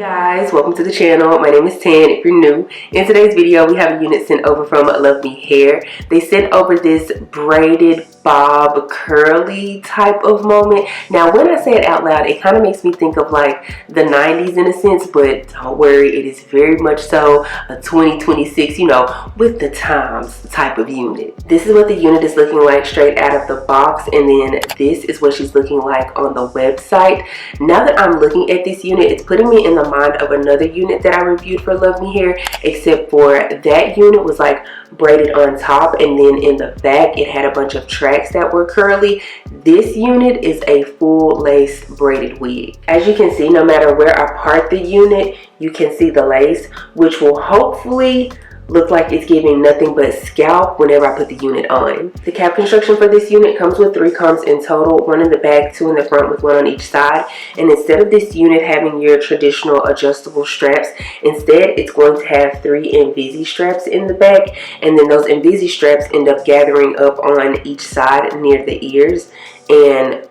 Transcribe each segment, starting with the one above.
Guys, welcome to the channel. My name is Tan if you're new. In today's video we have a unit sent over from LuvMe Hair. They sent over this braided bob curly type of moment. Now when I say it out loud, it kind of makes me think of like the 90s in a sense, but don't worry, it is very much so a 2026, you know, with the times type of unit. This is what the unit is looking like straight out of the box, and then this is what she's looking like on the website. Now that I'm looking at this unit, it's putting me in the mind of another unit that I reviewed for LuvMe Hair, except for that unit was like braided on top, and then in the back it had a bunch of tracks that were curly. This unit is a full lace braided wig. As you can see, no matter where I part the unit, you can see the lace, which will hopefully look like it's giving nothing but scalp whenever I put the unit on. The cap construction for this unit comes with 3 combs in total, 1 in the back, 2 in the front with 1 on each side. And instead of this unit having your traditional adjustable straps, instead it's going to have 3 Invisi straps in the back, and then those Invisi straps end up gathering up on each side near the ears. And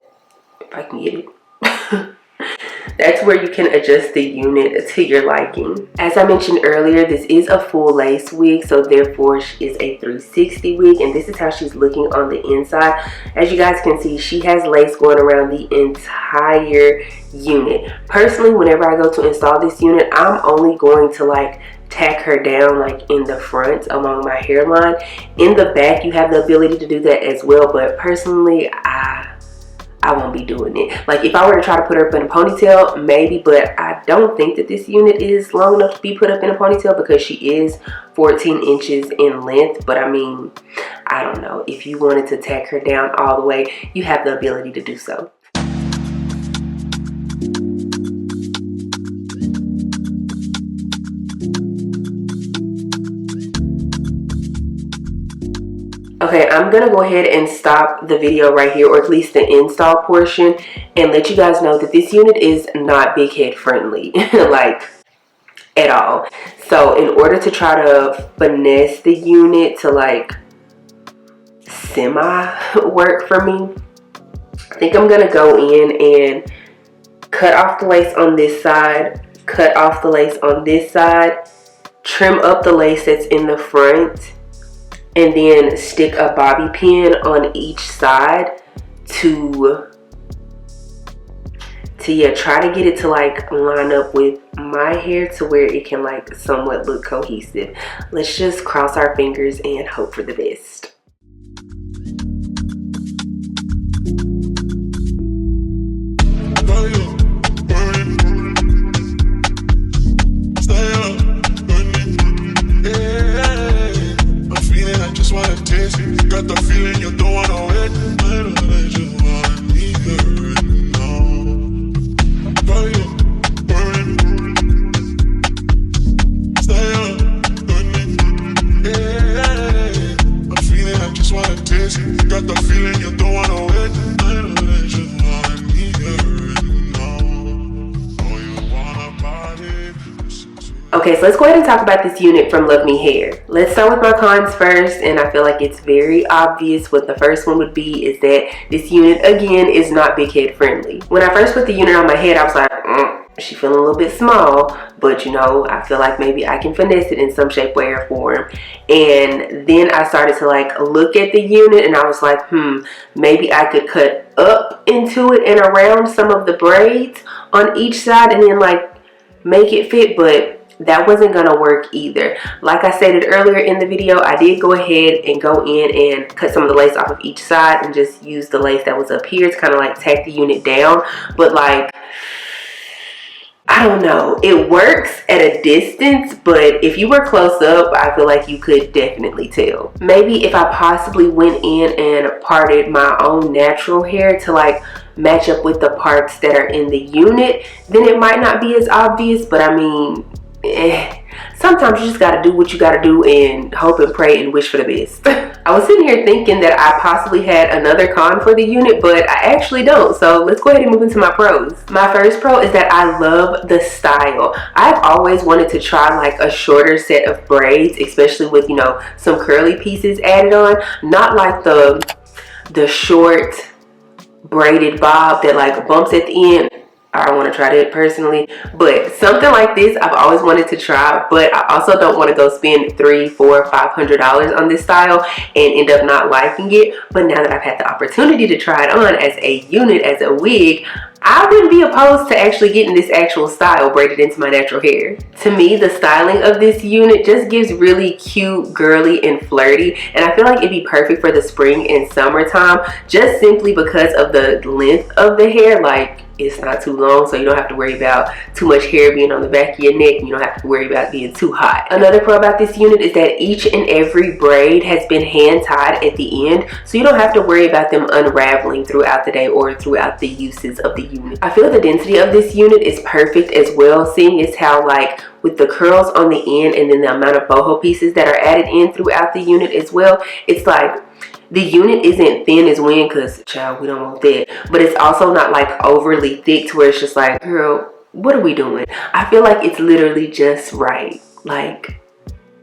if I can get it, that's where you can adjust the unit to your liking. As I mentioned earlier, this is a full lace wig, so therefore she is a 360 wig, and this is how she's looking on the inside. As you guys can see, she has lace going around the entire unit. Personally, whenever I go to install this unit, I'm only going to like tack her down like in the front along my hairline. In the back you have the ability to do that as well, but personally I won't be doing it. Like if I were to try to put her up in a ponytail, maybe, but I don't think that this unit is long enough to be put up in a ponytail because she is 14 inches in length. But I mean, I don't know. If you wanted to tack her down all the way, you have the ability to do so. Okay, I'm gonna go ahead and stop the video right here, or at least the install portion, and let you guys know that this unit is not big head friendly, like at all. So in order to try to finesse the unit to like semi work for me, I think I'm gonna go in and cut off the lace on this side, cut off the lace on this side, trim up the lace that's in the front, and then stick a bobby pin on each side to try to get it to like line up with my hair to where it can like somewhat look cohesive. Let's just cross our fingers and hope for the best. Got the feeling you don't wanna wait. I just wanna need you right now. Fire burning, stay up, burning. Yeah, I'm feeling I just wanna taste it. Got the feeling you don't wanna wait. I just wanna need you right now. Oh, you wanna party? Okay, so let's go ahead and talk about this unit from LuvMe Hair. Let's start with my cons first, and I feel like it's very obvious what the first one would be is that this unit, again, is not big head friendly. When I first put the unit on my head, I was like, she's feeling a little bit small, but you know, I feel like maybe I can finesse it in some shape, way, or form. And then I started to like look at the unit, and I was like, maybe I could cut up into it and around some of the braids on each side and then like make it fit, but that wasn't gonna work either. Like I stated earlier in the video, I did go ahead and go in and cut some of the lace off of each side and just use the lace that was up here to kind of like tack the unit down. But like, I don't know, it works at a distance, but if you were close up, I feel like you could definitely tell. Maybe if I possibly went in and parted my own natural hair to like match up with the parts that are in the unit, then it might not be as obvious. But I mean, sometimes you just gotta do what you gotta do and hope and pray and wish for the best. I was sitting here thinking that I possibly had another con for the unit, but I actually don't. So let's go ahead and move into my pros. My first pro is that I love the style. I've always wanted to try like a shorter set of braids, especially with, you know, some curly pieces added on. Not like the short braided bob that like bumps at the end. I want to try that personally, but something like this I've always wanted to try, but I also don't want to go spend $300, $400, $500 on this style and end up not liking it. But now that I've had the opportunity to try it on as a unit, as a wig, I wouldn't be opposed to actually getting this actual style braided into my natural hair. To me, the styling of this unit just gives really cute, girly, and flirty, and I feel like it'd be perfect for the spring and summertime, just simply because of the length of the hair. Like, it's not too long, so you don't have to worry about too much hair being on the back of your neck, and you don't have to worry about being too hot. Another pro about this unit is that each and every braid has been hand tied at the end, so you don't have to worry about them unraveling throughout the day or throughout the uses of the unit. I feel the density of this unit is perfect as well, seeing as how, like, with the curls on the end and then the amount of boho pieces that are added in throughout the unit as well, it's like the unit isn't thin as wind, because child, we don't want that, but it's also not like overly thick to where it's just like, girl, what are we doing? I feel like it's literally just right, like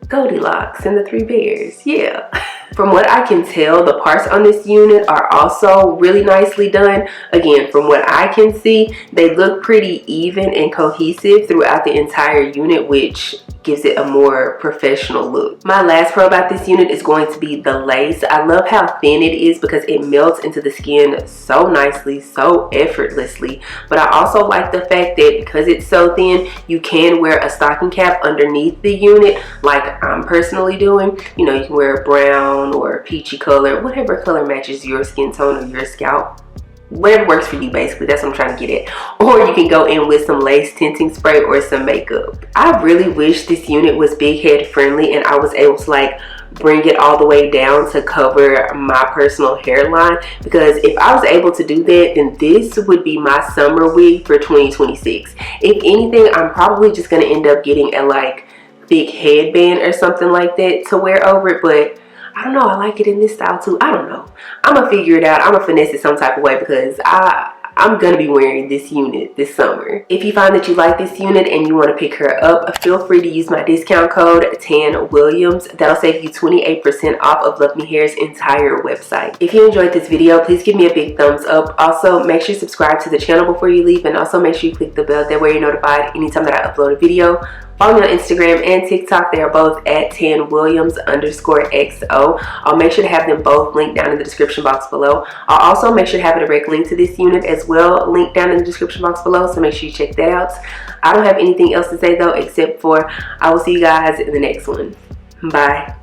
Goldilocks and the Three Bears. Yeah. From what I can tell, the parts on this unit are also really nicely done. Again, from what I can see, they look pretty even and cohesive throughout the entire unit, which gives it a more professional look. My last pro about this unit is going to be the lace. I love how thin it is because it melts into the skin so nicely, so effortlessly. But I also like the fact that because it's so thin, you can wear a stocking cap underneath the unit, like I'm personally doing. You know, you can wear a brown or a peachy color, whatever color matches your skin tone or your scalp. Whatever works for you, basically. That's what I'm trying to get at. Or you can go in with some lace tinting spray or some makeup. I really wish this unit was big head friendly and I was able to like bring it all the way down to cover my personal hairline, because if I was able to do that, then this would be my summer wig for 2026. If anything, I'm probably just going to end up getting a like thick headband or something like that to wear over it, but I don't know, I like it in this style too. I don't know. I'm gonna figure it out. I'm gonna finesse it some type of way, because I'm gonna be wearing this unit this summer. If you find that you like this unit and you want to pick her up, feel free to use my discount code TANWilliams. That'll save you 28% off of LuvMe Hair's entire website. If you enjoyed this video, please give me a big thumbs up. Also, make sure you subscribe to the channel before you leave, and also make sure you click the bell. That way you're notified anytime that I upload a video. Follow me on Instagram and TikTok. They are both at TANWilliams_XO. I'll make sure to have them both linked down in the description box below. I'll also make sure to have a direct link to this unit as well linked down in the description box below, so make sure you check that out. I don't have anything else to say though, except for I will see you guys in the next one. Bye.